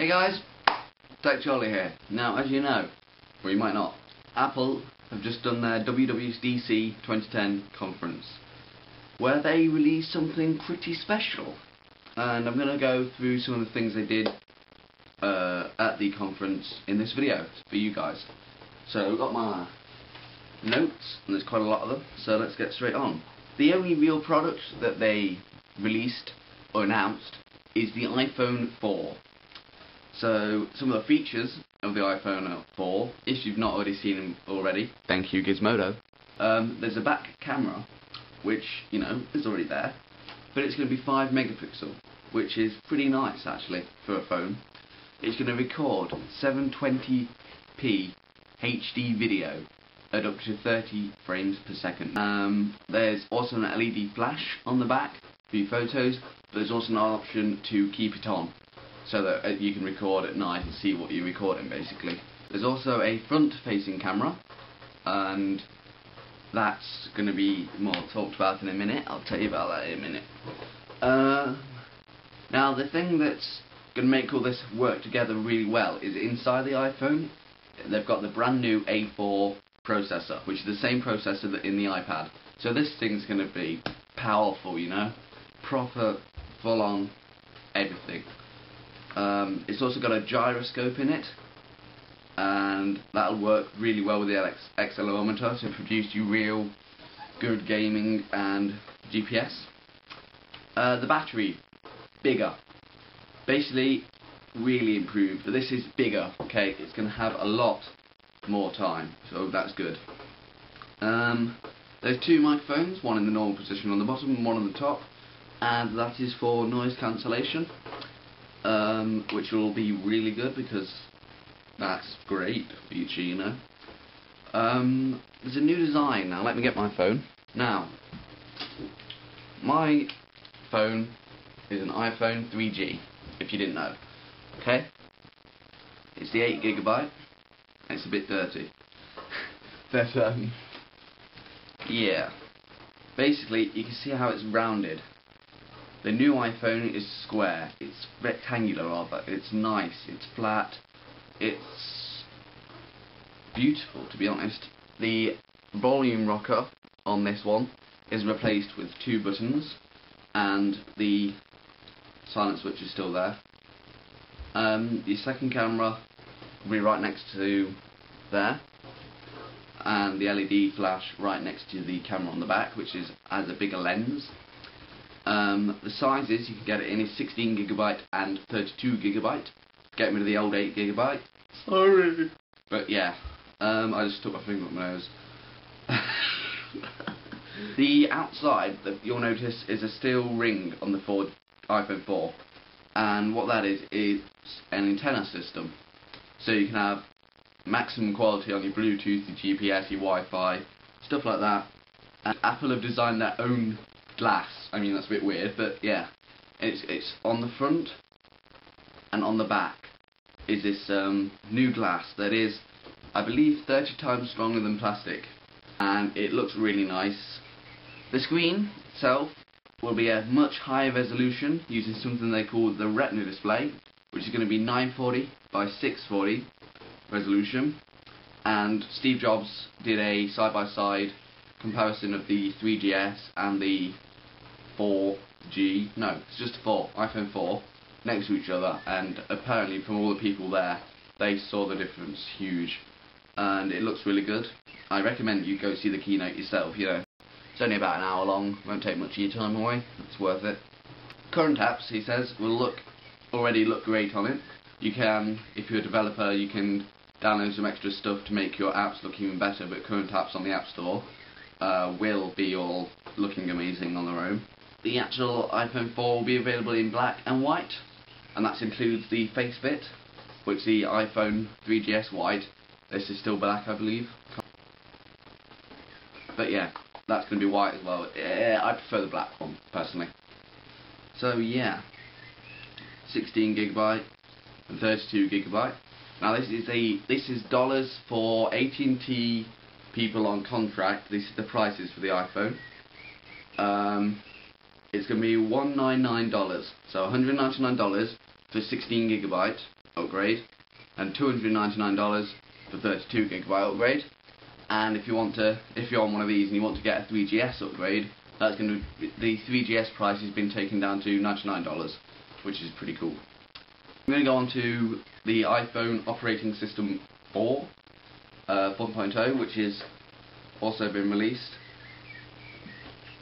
Hey guys, TechCharlie here. Now, as you know, or you might not, Apple have just done their WWDC2010 conference, where they released something pretty special. And I'm going to go through some of the things they did at the conference in this video for you guys. So I've got my notes, and there's quite a lot of them, so let's get straight on. The only real product that they released or announced is the iPhone 4. So some of the features of the iPhone 4, if you've not already seen them already, thank you Gizmodo. There's a back camera, which, you know, is already there, but it's going to be 5 megapixel, which is pretty nice actually for a phone. It's going to record 720p HD video at up to 30 frames per second. There's also an LED flash on the back for your photos, but there's also an option to keep it on, so that you can record at night and see what you're recording basically. There's also a front-facing camera, and that's going to be more talked about in a minute. I'll tell you about that in a minute. Now the thing that's going to make all this work together really well is inside the iPhone they've got the brand new A4 processor, which is the same processor that in the iPad. So this thing's going to be powerful, you know, proper full-on everything. It's also got a gyroscope in it, and that'll work really well with the accelerometer to produce you real good gaming and GPS. The battery, bigger, basically really improved, but this is bigger, okay, it's going to have a lot more time, so that's good. There's 2 microphones, one in the normal position on the bottom and one on the top, and that is for noise cancellation. Which will be really good because that's great feature, you know. There's a new design now. Let me get my phone. Now, my phone is an iPhone 3G, if you didn't know. Okay? It's the 8GB. It's a bit dirty. But, yeah. Basically, you can see how it's rounded. The new iPhone is square, it's rectangular rather, it's nice, it's flat, it's beautiful to be honest. The volume rocker on this one is replaced with 2 buttons, and the silent switch is still there. The second camera will be right next to there, and the LED flash right next to the camera on the back, which has a bigger lens. The sizes, you can get it in, is 16GB and 32GB. Get rid of the old 8GB. Sorry. But yeah, I just stuck my finger up my nose. The outside that you'll notice is a steel ring on the iPhone 4, and what that is an antenna system. So you can have maximum quality on your Bluetooth, your GPS, your Wi-Fi, stuff like that. And Apple have designed their own glass. I mean, that's a bit weird, but yeah, it's on the front and on the back is this new glass that is, I believe, 30 times stronger than plastic, and it looks really nice. The screen itself will be a much higher resolution using something they call the Retina display, which is going to be 940 by 640 resolution, and Steve Jobs did a side-by-side comparison of the 3GS and the 4G, no, it's just 4, iPhone 4, next to each other, and apparently from all the people there, they saw the difference huge, and it looks really good. I recommend you go see the keynote yourself, you know. It's only about an hour long, won't take much of your time away, it's worth it. Current apps, he says, will already look great on it. You can, if you're a developer, you can download some extra stuff to make your apps look even better, but current apps on the App Store will be all looking amazing on their own. The actual iPhone 4 will be available in black and white, and that includes the face bit, which the iPhone 3GS white, this is still black I believe. But yeah, that's going to be white as well. I prefer the black one personally. So yeah, 16GB and 32GB. Now this is dollars for AT&T people on contract. This is the prices for the iPhone. It's going to be $199, so $199 for 16GB, upgrade, and $299 for 32GB upgrade. And if you're on one of these and you want to get a 3GS upgrade, that's going to the 3GS price has been taken down to $99, which is pretty cool. I'm going to go on to the iPhone operating system 4.0, which is also been released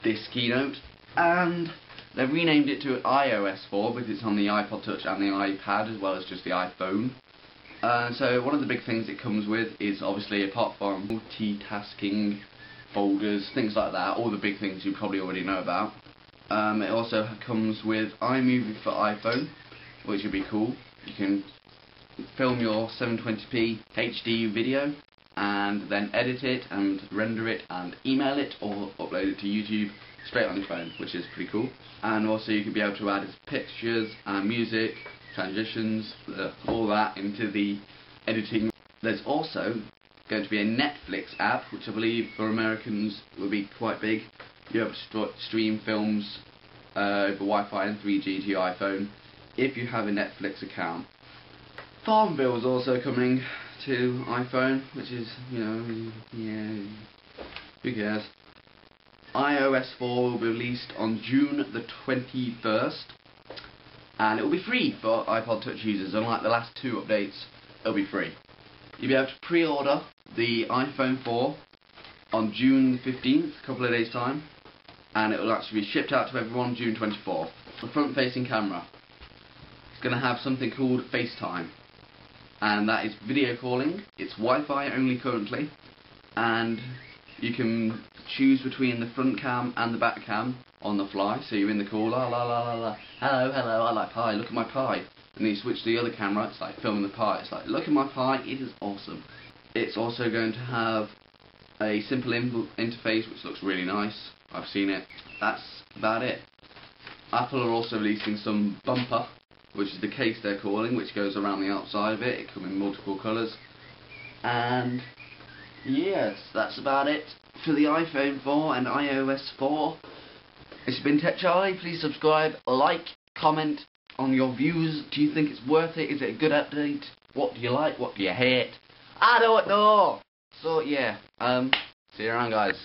this keynote, and they've renamed it to iOS4 because it's on the iPod Touch and the iPad as well as just the iPhone. So one of the big things it comes with is, obviously, apart from multitasking, folders, things like that, all the big things you probably already know about, it also comes with iMovie for iPhone, which would be cool. You can film your 720p HD video and then edit it and render it and email it or upload it to YouTube straight on your phone, which is pretty cool. And also you could be able to add pictures and music, transitions, all that into the editing. There's also going to be a Netflix app, which I believe for Americans will be quite big. You have to stream films over Wi-Fi and 3G to your iPhone if you have a Netflix account. Farmville is also coming to iPhone, which is, you know, yeah, who cares. iOS 4 will be released on June the 21st, and it will be free for iPod Touch users. Unlike the last two updates, it'll be free. You'll be able to pre-order the iPhone 4 on June 15th, a couple of days time, and it will actually be shipped out to everyone June 24th. The front-facing camera is going to have something called FaceTime, and that is video calling. It's Wi-Fi only currently, and you can choose between the front cam and the back cam on the fly. So you're in the call, la la la la la, hello, hello, I like pie, look at my pie. And then you switch to the other camera, it's like filming the pie. It's like, look at my pie, it is awesome. It's also going to have a simple interface which looks really nice. I've seen it. That's about it. Apple are also releasing some bumper, which is the case they're calling, which goes around the outside of it. It comes in multiple colours. And yes, that's about it for the iPhone 4 and iOS 4. It's been TechCharlie. Please subscribe, like, comment on your views. Do you think it's worth it? Is it a good update? What do you like? What do you hate? I don't know. So yeah, see you around, guys.